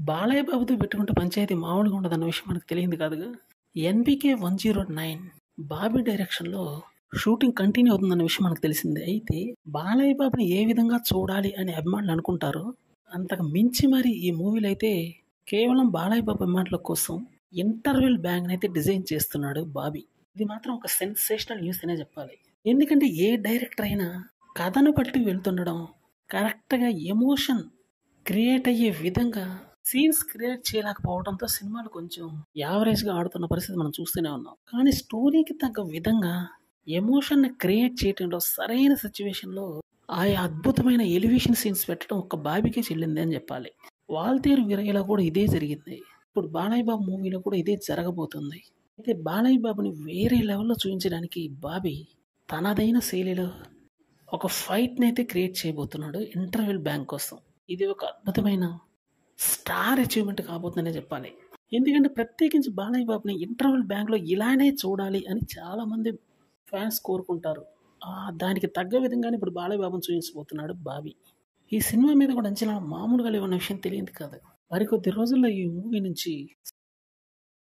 బాలయ్య బాబుతో పెట్టుకుంటే పంచాయతీ మామూలుగా ఉండదన్న విషయం మనకు తెలియంది కాదుగా. 'ఎన్‌బీకే 109' బాబీ డైరెక్షన్‌లో షూటింగ్ కంటిన్యూ అవుతుందన్న విషయం మనకు తెలిసిందే. అయితే బాలయ్య బాబుని ఏ విధంగా చూడాలి అని అభిమానులు అనుకుంటారో, అంతకు మించి మరి ఈ మూవీలో అయితే కేవలం బాలయ్య బాబు అభిమానుల కోసం ఇంటర్వెల్ బ్యాంగ్‌నైతే డిజైన్ చేస్తున్నాడు బాబీ. ఇది మాత్రం ఒక సెన్సేషనల్ న్యూస్ అనే చెప్పాలి. ఎందుకంటే ఏ డైరెక్టర్ అయినా కథను బట్టి వెళ్తుండడం, కరెక్ట్‌గా ఎమోషన్ క్రియేట్ అయ్యే విధంగా సీన్స్ క్రియేట్ చేయలేకపోవడంతో సినిమాలు కొంచెం యావరేజ్‌గా ఆడుతున్న పరిస్థితి మనం చూస్తూనే ఉన్నాం. కానీ స్టోరీకి తగ్గ విధంగా ఎమోషన్‌ని క్రియేట్ చేయటంలో సరైన సిట్యుయేషన్‌లో ఆయా అద్భుతమైన ఎలివేషన్ సీన్స్ పెట్టడం ఒక్క బాబీకే చెల్లింది అని చెప్పాలి. 'వాల్తేరు వీరయ్య'లో కూడా ఇదే జరిగింది. ఇప్పుడు బాలయ్య బాబు మూవీలో కూడా ఇదే జరగబోతుంది. అయితే బాలయ్య బాబుని వేరే లెవెల్‌లో చూయించడానికి బాబీ తనదైన శైలిలో ఒక ఫైట్‌ని అయితే క్రియేట్ చేయబోతున్నాడు ఇంటర్వెల్ బ్యాంగ్ కోసం. ఇది ఒక అద్భుతమైన స్టార్ అచీవ్‌మెంట్ కాబోతుందనే చెప్పాలి. ఎందుకంటే ప్రత్యేకించి బాలయ్య బాబుని ఇంటర్వెల్ బ్యాంగ్‌లో ఇలానే చూడాలి అని చాలామంది ఫ్యాన్స్ కోరుకుంటారు. దానికి తగ్గ విధంగానే ఇప్పుడు బాలయ్య బాబుని చూయించబోతున్నాడు బాబీ. ఈ సినిమా మీద కూడా అంచనాలు మామూలుగా లేవన్న విషయం తెలియదు కాదు. మరికొద్ది రోజుల్లో ఈ మూవీ నుంచి